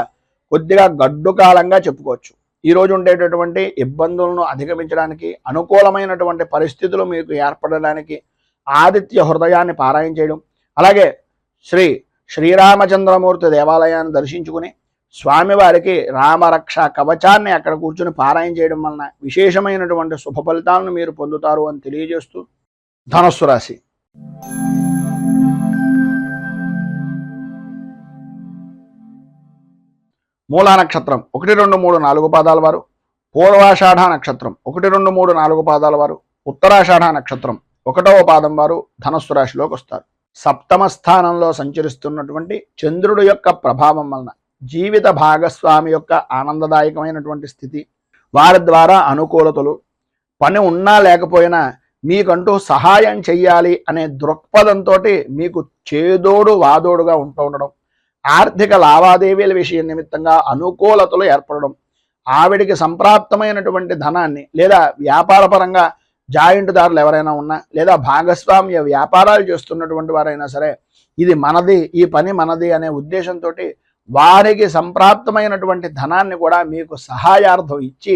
కొద్దిగా గడ్డు కాలంగా చెప్పుకోవచ్చు. ఈరోజు ఉండేటటువంటి ఇబ్బందులను అధిగమించడానికి, అనుకూలమైనటువంటి పరిస్థితులు మీకు ఏర్పడడానికి ఆదిత్య హృదయాన్ని పారాయణ చేయడం, అలాగే శ్రీరామచంద్రమూర్తి దేవాలయాన్ని దర్శించుకుని స్వామివారికి రామరక్ష కవచాన్ని అక్కడ కూర్చుని పారాయణ చేయడం వలన విశేషమైనటువంటి శుభ ఫలితాలను మీరు పొందుతారు అని తెలియజేస్తూ ధనుస్సు రాశి. మూలా నక్షత్రం 1, 2, 3, 4 పాదాల వారు, పూర్వాషాఢ నక్షత్రం 1, 2, 3, 4 పాదాల వారు, ఉత్తరాషాఢ నక్షత్రం 1వ పాదం వారు ధనుస్సు రాశిలోకి వస్తారు. సప్తమ స్థానంలో సంచరిస్తున్నటువంటి చంద్రుడు యొక్క ప్రభావం వలన జీవిత భాగస్వామి యొక్క ఆనందదాయకమైనటువంటి స్థితి, వారి ద్వారా అనుకూలతలు, పని ఉన్నా లేకపోయినా మీకంటూ సహాయం చెయ్యాలి అనే దృక్పథంతో మీకు చేదోడు వాదోడుగా ఉంటూ ఉండడం, ఆర్థిక లావాదేవీల విషయం నిమిత్తంగా అనుకూలతలు ఏర్పడడం, ఆవిడికి సంప్రాప్తమైనటువంటి ధనాన్ని లేదా వ్యాపారపరంగా జాయింట్దారులు ఎవరైనా ఉన్నా లేదా భాగస్వామ్య వ్యాపారాలు చేస్తున్నటువంటి వారైనా సరే ఇది మనది, ఈ పని మనది అనే ఉద్దేశంతో వారికి సంప్రాప్తమైనటువంటి ధనాన్ని కూడా మీకు సహాయార్థం ఇచ్చి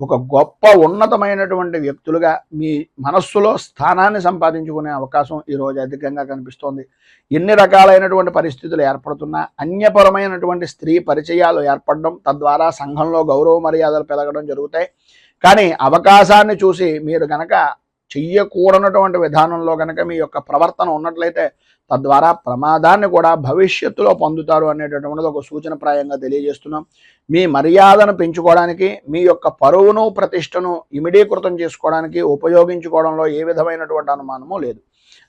ఒక గొప్ప ఉన్నతమైనటువంటి వ్యక్తులుగా మీ మనస్సులో స్థానాన్ని సంపాదించుకునే అవకాశం ఈరోజు అధికంగా కనిపిస్తోంది. ఎన్ని రకాలైనటువంటి పరిస్థితులు ఏర్పడుతున్నా అన్యపరమైనటువంటి స్త్రీ పరిచయాలు ఏర్పడడం, తద్వారా సంఘంలో గౌరవ మర్యాదలు పెరగడం జరుగుతాయి. కానీ అవకాశాన్ని చూసి మీరు గనక చెయ్యకూడనటువంటి విధానంలో గనక మీ యొక్క ప్రవర్తన ఉన్నట్లయితే తద్వారా ప్రమాదాన్ని కూడా భవిష్యత్తులో పొందుతారు అనేటటువంటిది ఒక సూచనప్రాయంగా తెలియజేస్తున్నాం. మీ మర్యాదను పెంచుకోవడానికి, మీ యొక్క పరువును ప్రతిష్టను ఇమిడీకృతం చేసుకోవడానికి ఉపయోగించుకోవడంలో ఏ విధమైనటువంటి అనుమానము లేదు.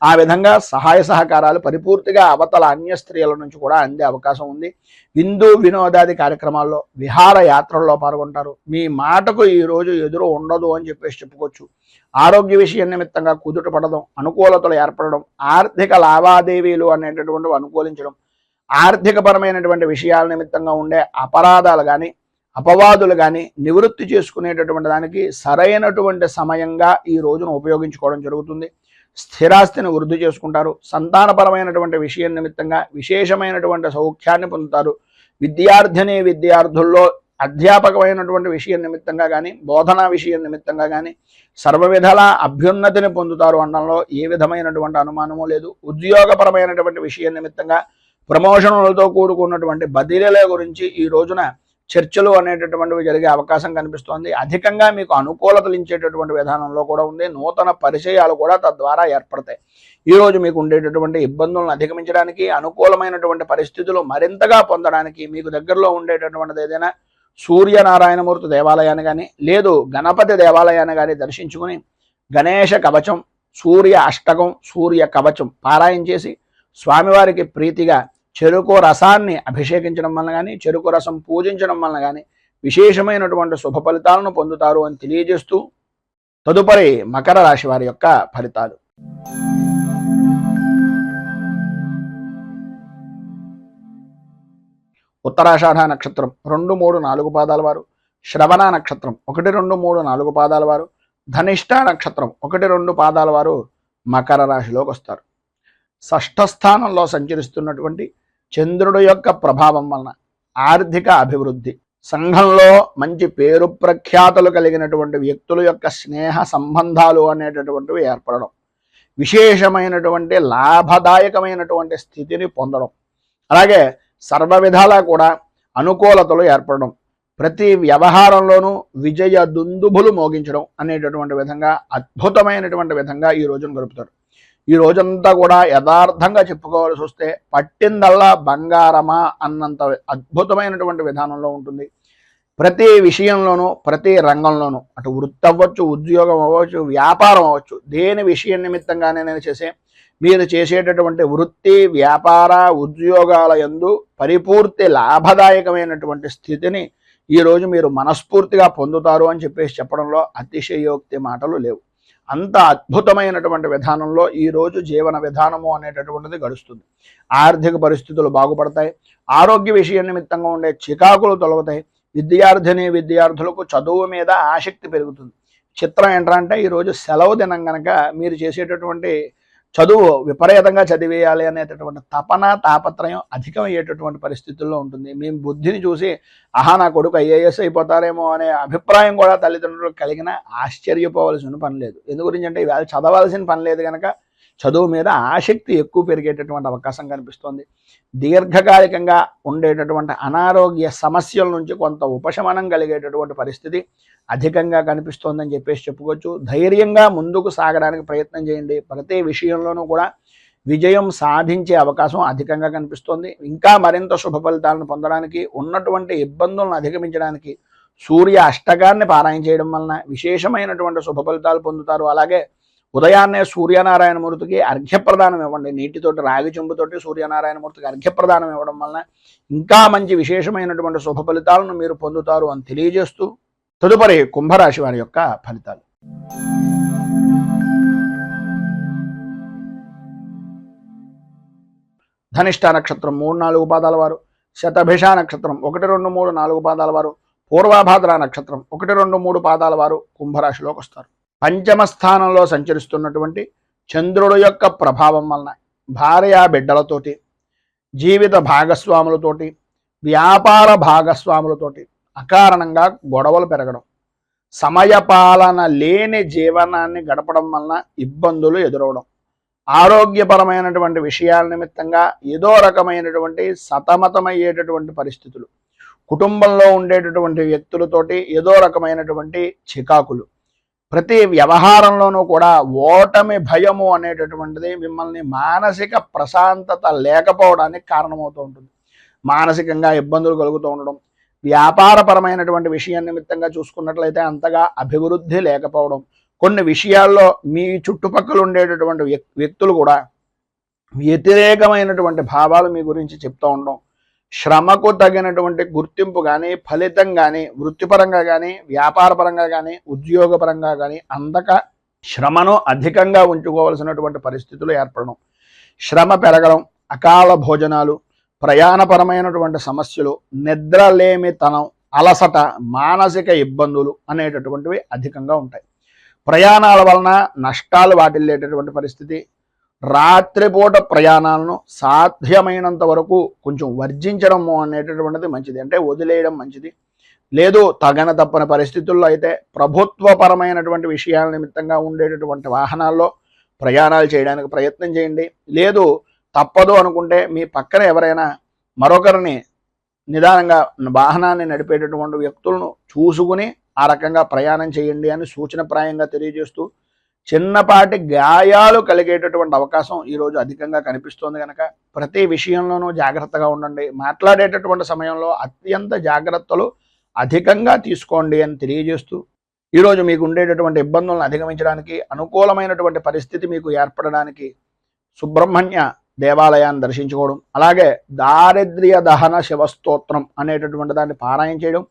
ఆ విధంగా సహాయ సహకారాలు పరిపూర్తిగా అవతల అన్య స్త్రీల నుంచి కూడా అందే అవకాశం ఉంది. విందు వినోదాది కార్యక్రమాల్లో, విహార యాత్రల్లో పాల్గొంటారు. మీ మాటకు ఈరోజు ఎదురు ఉండదు అని చెప్పేసి చెప్పుకోవచ్చు. ఆరోగ్య విషయం నిమిత్తంగా కుదుట పడడం, అనుకూలతలు ఏర్పడడం, ఆర్థిక లావాదేవీలు అనేటటువంటివి అనుకూలించడం, ఆర్థికపరమైనటువంటి విషయాల నిమిత్తంగా ఉండే అపరాధాలు కానీ, అపవాదులు కానీ నివృత్తి చేసుకునేటటువంటి దానికి సరైనటువంటి సమయంగా ఈ రోజును ఉపయోగించుకోవడం జరుగుతుంది. స్థిరాస్తిని వృద్ధి చేసుకుంటారు. సంతానపరమైనటువంటి విషయం నిమిత్తంగా విశేషమైనటువంటి సౌఖ్యాన్ని పొందుతారు. విద్యార్థుల్లో అధ్యాపకమైనటువంటి విషయం నిమిత్తంగా కానీ, బోధనా విషయం నిమిత్తంగా కానీ సర్వవిధాల అభ్యున్నతిని పొందుతారు అనడంలో ఏ విధమైనటువంటి అనుమానము లేదు. ఉద్యోగపరమైనటువంటి విషయం నిమిత్తంగా ప్రమోషన్లతో కూడుకున్నటువంటి బదిలీల గురించి ఈ రోజున చర్చలు అనేటటువంటివి జరిగే అవకాశం కనిపిస్తోంది. అధికంగా మీకు అనుకూలతలు ఇచ్చేటటువంటి విధానంలో కూడా ఉంది. నూతన పరిచయాలు కూడా తద్వారా ఏర్పడతాయి. ఈరోజు మీకు ఉండేటటువంటి ఇబ్బందులను అధిగమించడానికి, అనుకూలమైనటువంటి పరిస్థితులు మరింతగా పొందడానికి మీకు దగ్గరలో ఉండేటటువంటిది ఏదైనా సూర్యనారాయణమూర్తి దేవాలయాన్ని కానీ, లేదు గణపతి దేవాలయాన్ని కానీ దర్శించుకుని గణేష కవచం, సూర్య అష్టకం, సూర్య కవచం పారాయణ చేసి స్వామివారికి ప్రీతిగా చెరుకు రసాన్ని అభిషేకించడం వలన కానీ, చెరుకు రసం పూజించడం వలన కానీ విశేషమైనటువంటి శుభ ఫలితాలను పొందుతారు అని తెలియజేస్తూ, తదుపరి మకర రాశి వారి యొక్క ఫలితాలు. ఉత్తరాషాఢ నక్షత్రం 2, 3, 4 పాదాల వారు, శ్రవణ నక్షత్రం 1, 2, 3, 4 పాదాల వారు, ధనిష్ట నక్షత్రం 1, 2 పాదాల వారు మకర రాశిలోకి వస్తారు. షష్ఠ స్థానంలో సంచరిస్తున్నటువంటి చంద్రుడు యొక్క ప్రభావం వలన ఆర్థిక అభివృద్ధి, సంఘంలో మంచి పేరు ప్రఖ్యాతులు కలిగినటువంటి వ్యక్తుల యొక్క స్నేహ సంబంధాలు అనేటటువంటివి ఏర్పడడం, విశేషమైనటువంటి లాభదాయకమైనటువంటి స్థితిని పొందడం, అలాగే సర్వ విధాలా కూడా అనుకూలతలు ఏర్పడడం, ప్రతి వ్యవహారంలోనూ విజయ దుందుభులు మోగించడం అనేటటువంటి విధంగా అద్భుతమైనటువంటి విధంగా ఈ రోజును గడుపుతారు. ఈ రోజంతా కూడా యథార్థంగా చెప్పుకోవాల్సి వస్తే పట్టిందల్లా బంగారమా అన్నంత అద్భుతమైనటువంటి విధానంలో ఉంటుంది. ప్రతి విషయంలోనూ, ప్రతి రంగంలోనూ, అటు వృత్తి అవ్వచ్చు, ఉద్యోగం అవ్వచ్చు, వ్యాపారం అవ్వచ్చు, దేని విషయం నిమిత్తంగానే నేను మీరు చేసేటటువంటి వృత్తి, వ్యాపార, ఉద్యోగాల యందు పరిపూర్తి లాభదాయకమైనటువంటి స్థితిని ఈరోజు మీరు మనస్ఫూర్తిగా పొందుతారు అని చెప్పేసి చెప్పడంలో అతిశయోక్తి మాటలు లేవు. అంత అద్భుతమైనటువంటి విధానంలో ఈరోజు జీవన విధానము అనేటటువంటిది గడుస్తుంది. ఆర్థిక పరిస్థితులు బాగుపడతాయి. ఆరోగ్య విషయం నిమిత్తంగా ఉండే చికాకులు తొలగుతాయి. విద్యార్థులకు చదువు మీద ఆసక్తి పెరుగుతుంది. చిత్రం ఏంటంటే ఈరోజు సెలవు దినం కనుక మీరు చేసేటటువంటి చదువు విపరీతంగా చదివేయాలి అనేటటువంటి తపన, తాపత్రయం అధికమయ్యేటటువంటి పరిస్థితుల్లో ఉంటుంది. మేము బుద్ధిని చూసి నా కొడుకు IAS అయిపోతారేమో అనే అభిప్రాయం కూడా తల్లిదండ్రులకు కలిగిన ఆశ్చర్యపోవలసిన పని లేదు. ఎందు గురించి అంటే ఇవాళ చదవాల్సిన పని లేదు కనుక చదువు మీద ఆసక్తి ఎక్కువ పెరిగేటటువంటి అవకాశం కనిపిస్తుంది. దీర్ఘకాలికంగా ఉండేటటువంటి అనారోగ్య సమస్యల నుంచి కొంత ఉపశమనం కలిగేటటువంటి పరిస్థితి అధికంగా కనిపిస్తోందని చెప్పేసి చెప్పుకోవచ్చు. ధైర్యంగా ముందుకు సాగడానికి ప్రయత్నం చేయండి. ప్రతి విషయంలోనూ కూడా విజయం సాధించే అవకాశం అధికంగా కనిపిస్తోంది. ఇంకా మరింత శుభ ఫలితాలను పొందడానికి, ఉన్నటువంటి ఇబ్బందులను అధిగమించడానికి సూర్య అష్టకాన్ని పారాయణ చేయడం వలన విశేషమైనటువంటి శుభ ఫలితాలు పొందుతారు. అలాగే ఉదయాన్నే సూర్యనారాయణమూర్తికి అర్ఘ్యప్రదానం ఇవ్వండి. నీటితోటి, రాగి చెంబుతోటి సూర్యనారాయణమూర్తికి అర్ఘ్యప్రదానం ఇవ్వడం వలన ఇంకా మంచి విశేషమైనటువంటి శుభ ఫలితాలను మీరు పొందుతారు అని తెలియజేస్తూ, తదుపరి కుంభరాశి వారి యొక్క ఫలితాలు. ధనిష్ట నక్షత్రం 3, 4 పాదాల వారు, శతభిష నక్షత్రం 1, 2, 3, 4 పాదాల వారు, పూర్వభాద్ర నక్షత్రం 1, 2, 3 పాదాల వారు కుంభరాశిలోకి వస్తారు. పంచమ స్థానంలో సంచరిస్తున్నటువంటి చంద్రుడు యొక్క ప్రభావం వలన భార్యా బిడ్డలతోటి, జీవిత భాగస్వాములతోటి, వ్యాపార భాగస్వాములతోటి అకారణంగా గొడవలు పెరగడం, సమయపాలన లేని జీవనాన్ని గడపడం వలన ఇబ్బందులు ఎదురవడం, ఆరోగ్యపరమైనటువంటి విషయాల నిమిత్తంగా ఏదో రకమైనటువంటి సతమతమయ్యేటటువంటి పరిస్థితులు, కుటుంబంలో ఉండేటటువంటి వ్యక్తులతోటి ఏదో రకమైనటువంటి చికాకులు, ప్రతి వ్యవహారంలోనూ కూడా ఓటమి భయము అనేటటువంటిది మిమ్మల్ని మానసిక ప్రశాంతత లేకపోవడానికి కారణమవుతూ ఉంటుంది. మానసికంగా ఇబ్బందులు కలుగుతూ ఉండడం, వ్యాపారపరమైనటువంటి విషయం నిమిత్తంగా చూసుకున్నట్లయితే అంతగా అభివృద్ధి లేకపోవడం, కొన్ని విషయాల్లో మీ చుట్టుపక్కల ఉండేటటువంటి వ్యక్తులు కూడా వ్యతిరేకమైనటువంటి భావాలు మీ గురించి చెప్తూ ఉండడం, శ్రమకు తగినటువంటి గుర్తింపు కానీ ఫలితం కానీ వృత్తిపరంగా కానీ వ్యాపారపరంగా కానీ ఉద్యోగపరంగా కానీ అందక శ్రమను అధికంగా ఉంచుకోవాల్సినటువంటి పరిస్థితులు ఏర్పడడం, శ్రమ పెరగడం, అకాల భోజనాలు, ప్రయాణపరమైనటువంటి సమస్యలు, నిద్రలేమితనం, అలసట, మానసిక ఇబ్బందులు అనేటటువంటివి అధికంగా ఉంటాయి. ప్రయాణాల వలన నష్టాలు వాటిల్లేటటువంటి పరిస్థితి, రాత్రిపూట ప్రయాణాలను సాధ్యమైనంత వరకు కొంచెం వర్జించడం అనేటటువంటిది మంచిది, అంటే వదిలేయడం మంచిది. లేదు తగన తప్పని పరిస్థితుల్లో అయితే ప్రభుత్వపరమైనటువంటి విషయాల నిమిత్తంగా ఉండేటటువంటి వాహనాల్లో ప్రయాణాలు చేయడానికి ప్రయత్నం చేయండి. లేదు తప్పదు అనుకుంటే మీ పక్కన ఎవరైనా మరొకరిని నిదానంగా వాహనాన్ని నడిపేటటువంటి వ్యక్తులను చూసుకుని ఆ రకంగా ప్రయాణం చేయండి అని సూచనప్రాయంగా తెలియజేస్తూ, చిన్నపాటి గాయాలు కలిగేటటువంటి అవకాశం ఈరోజు అధికంగా కనిపిస్తోంది కనుక ప్రతి విషయంలోనూ జాగ్రత్తగా ఉండండి. మాట్లాడేటటువంటి సమయంలో అత్యంత జాగ్రత్తలు అధికంగా తీసుకోండి అని తెలియజేస్తూ, ఈరోజు మీకు ఉండేటటువంటి ఇబ్బందులను అధిగమించడానికి అనుకూలమైనటువంటి పరిస్థితి మీకు ఏర్పడడానికి సుబ్రహ్మణ్య దేవాలయాన్ని దర్శించుకోవడం, అలాగే దారిద్ర్య దహన శివస్తోత్రం అనేటటువంటి దాన్ని పారాయణ చేయడం,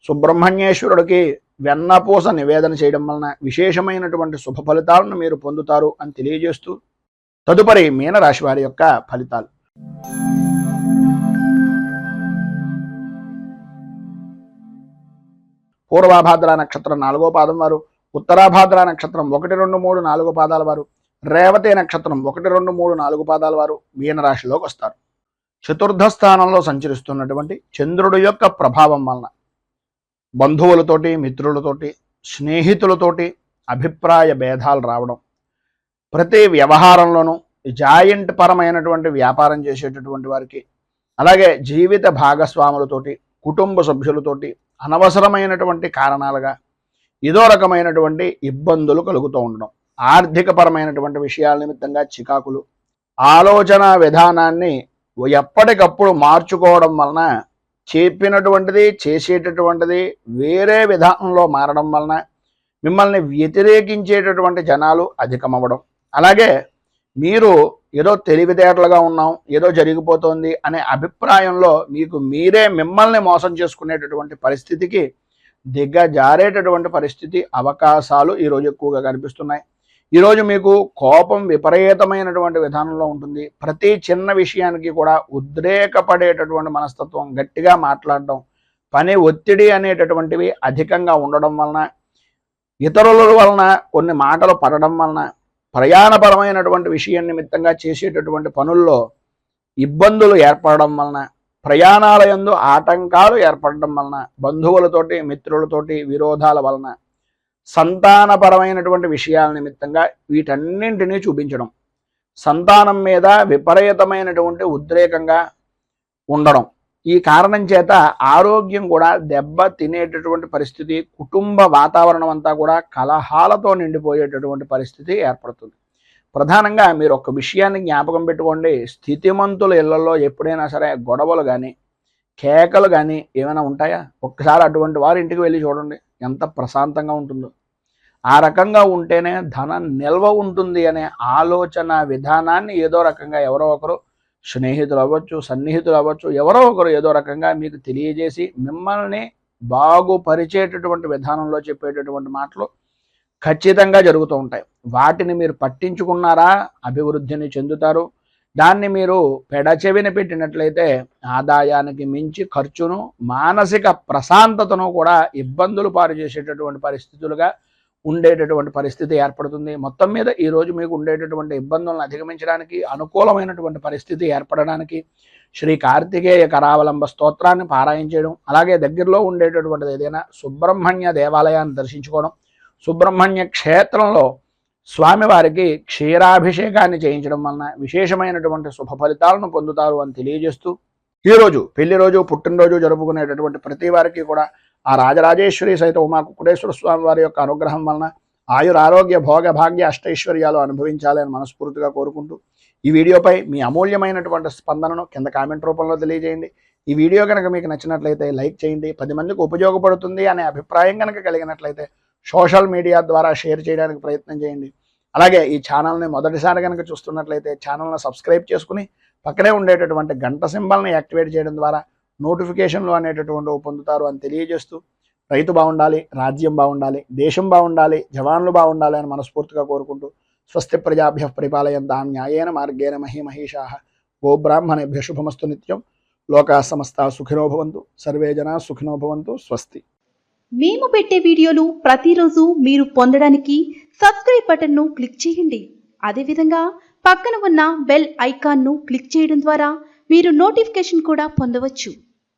సుబ్రహ్మణ్యేశ్వరుడికి వెన్నపూస నివేదన చేయడం వలన విశేషమైనటువంటి శుభ ఫలితాలను మీరు పొందుతారు అని తెలియజేస్తూ, తదుపరి మీనరాశి వారి యొక్క ఫలితాలు. పూర్వాభాద్ర నక్షత్రం 4వ పాదం వారు, ఉత్తరాభాద్ర నక్షత్రం 1, 2, 3, 4 పాదాల వారు, రేవతి నక్షత్రం 1, 2, 3, 4 పాదాల వారు మీనరాశిలోకి వస్తారు. చతుర్థ స్థానంలో సంచరిస్తున్నటువంటి చంద్రుడి యొక్క ప్రభావం వలన బంధువులతోటి, మిత్రులతోటి, స్నేహితులతోటి అభిప్రాయ భేదాలు రావడం, ప్రతి వ్యవహారంలోనూ జాయింట్ పరమైనటువంటి వ్యాపారం చేసేటటువంటి వారికి, అలాగే జీవిత భాగస్వాములతోటి, కుటుంబ సభ్యులతోటి అనవసరమైనటువంటి కారణాలుగా ఏదో రకమైనటువంటి ఇబ్బందులు కలుగుతూ ఉండడం, ఆర్థిక పరమైనటువంటి విషయాల నిమిత్తంగా చికాకులు, ఆలోచన విధానాన్ని ఎప్పటికప్పుడు మార్చుకోవడం వలన చెప్పినటువంటిది చేసేటటువంటిది వేరే విధానంలో మారడం వలన మిమ్మల్ని వ్యతిరేకించేటటువంటి జనాలు అధికమవ్వడం, అలాగే మీరు ఏదో తెలివితేటలుగా ఉన్నాం, ఏదో జరిగిపోతుంది అనే అభిప్రాయంలో మీకు మీరే మిమ్మల్ని మోసం చేసుకునేటటువంటి పరిస్థితికి దిగజారేటటువంటి పరిస్థితి అవకాశాలు ఈరోజు ఎక్కువగా కనిపిస్తున్నాయి. ఈరోజు మీకు కోపం విపరీతమైనటువంటి విధానంలో ఉంటుంది. ప్రతి చిన్న విషయానికి కూడా ఉద్రేకపడేటటువంటి మనస్తత్వం, గట్టిగా మాట్లాడడం, పని ఒత్తిడి అనేటటువంటివి అధికంగా ఉండడం వలన, ఇతరుల వలన కొన్ని మాటలు పడడం వలన, ప్రయాణపరమైనటువంటి విషయం నిమిత్తంగా చేసేటటువంటి పనుల్లో ఇబ్బందులు ఏర్పడడం వలన, ప్రయాణాల యందు ఆటంకాలు ఏర్పడడం వలన, బంధువులతోటి మిత్రులతోటి విరోధాల వలన, సంతానపరమైనటువంటి విషయాల నిమిత్తంగా వీటన్నింటినీ చూపించడం, సంతానం మీద విపరీతమైనటువంటి ఉద్రేకంగా ఉండడం, ఈ కారణం చేత ఆరోగ్యం కూడా దెబ్బ తినేటటువంటి పరిస్థితి, కుటుంబ వాతావరణం అంతా కూడా కలహాలతో నిండిపోయేటటువంటి పరిస్థితి ఏర్పడుతుంది. ప్రధానంగా మీరు ఒక విషయాన్ని జ్ఞాపకం పెట్టుకోండి, స్థితిమంతుల ఇళ్లలో ఎప్పుడైనా సరే గొడవలు కానీ కేకలు కానీ ఏమైనా ఉంటాయా? ఒక్కసారి అటువంటి వారి ఇంటికి వెళ్ళి చూడండి, ఎంత ప్రశాంతంగా ఉంటుందో. ఆ రకంగా ఉంటేనే ధనం నిల్వ ఉంటుంది అనే ఆలోచన విధానాన్ని ఏదో రకంగా ఎవరో ఒకరు, స్నేహితులు అవ్వచ్చు, సన్నిహితులు అవ్వచ్చు, ఎవరో ఒకరు ఏదో రకంగా మీకు తెలియజేసి మిమ్మల్ని బాగుపరిచేటటువంటి విధానంలో చెప్పేటటువంటి మాటలు ఖచ్చితంగా జరుగుతూ ఉంటాయి. వాటిని మీరు పట్టించుకున్నారా అభివృద్ధిని చెందుతారు. దాన్ని మీరు పెడచెవిన పెట్టినట్లయితే ఆదాయానికి మించి ఖర్చును, మానసిక ప్రశాంతతను కూడా ఇబ్బందులు పాలు చేసేటటువంటి పరిస్థితులుగా ఉండేటటువంటి పరిస్థితి ఏర్పడుతుంది. మొత్తం మీద ఈరోజు మీకు ఉండేటటువంటి ఇబ్బందులను అధిగమించడానికి, అనుకూలమైనటువంటి పరిస్థితి ఏర్పడడానికి శ్రీ కార్తికేయ కరావలంబ స్తోత్రాన్ని పారాయణ చేయడం, అలాగే దగ్గరలో ఉండేటటువంటిది ఏదైనా సుబ్రహ్మణ్య దేవాలయాన్ని దర్శించుకోవడం, సుబ్రహ్మణ్య క్షేత్రంలో స్వామివారికి క్షీరాభిషేకాన్ని చేయించడం వలన విశేషమైనటువంటి శుభ ఫలితాలను పొందుతారు అని తెలియజేస్తూ, ఈరోజు పెళ్లి రోజు, పుట్టినరోజు జరుపుకునేటటువంటి ప్రతి వారికి కూడా ఆ రాజరాజేశ్వరి సహిత ఉమా కుక్కుటేశ్వర స్వామి వారి యొక్క అనుగ్రహం వలన ఆయురారోగ్య భోగ భాగ్య అష్టైశ్వర్యాలు అనుభవించాలని మనస్ఫూర్తిగా కోరుకుంటూ, ఈ వీడియోపై మీ అమూల్యమైనటువంటి స్పందనను కింద కామెంట్ రూపంలో తెలియజేయండి. ఈ వీడియో కనుక మీకు నచ్చినట్లయితే లైక్ చేయండి. 10 మందికి ఉపయోగపడుతుంది అనే అభిప్రాయం కనుక కలిగినట్లయితే సోషల్ మీడియా ద్వారా షేర్ చేయడానికి ప్రయత్నం చేయండి. అలాగే ఈ ఛానల్ని మొదటిసారి కనుక చూస్తున్నట్లయితే ఛానల్ని సబ్స్క్రైబ్ చేసుకుని పక్కనే ఉండేటటువంటి గంట సింబల్ని యాక్టివేట్ చేయడం ద్వారా నోటిఫికేషన్లు అనేటటువంటివి పొందుతారు అని తెలియజేస్తూ, రైతు బాగుండాలి, రాజ్యం బాగుండాలి, దేశం బాగుండాలి, జవాన్లు బాగుండాలి అని మనస్ఫూర్తిగా కోరుకుంటూ స్వస్తి ప్రజాభ్యః పరిపాలయంతాం న్యాయేన మార్గేణ మహీమహీషాః గోబ్రాహ్మణేభ్యః శుభమస్తు నిత్యం. లోకా సమస్తా సుఖినో భవంతు, సర్వే జనా సుఖినో భవంతు. స్వస్తి. మేము పెట్టే వీడియోలు ప్రతిరోజు మీరు పొందడానికి సబ్స్క్రైబ్ బటన్ను క్లిక్ చేయండి. అదేవిధంగా పక్కన ఉన్న బెల్ ఐకాన్ను క్లిక్ చేయడం ద్వారా మీరు నోటిఫికేషన్ కూడా పొందవచ్చు.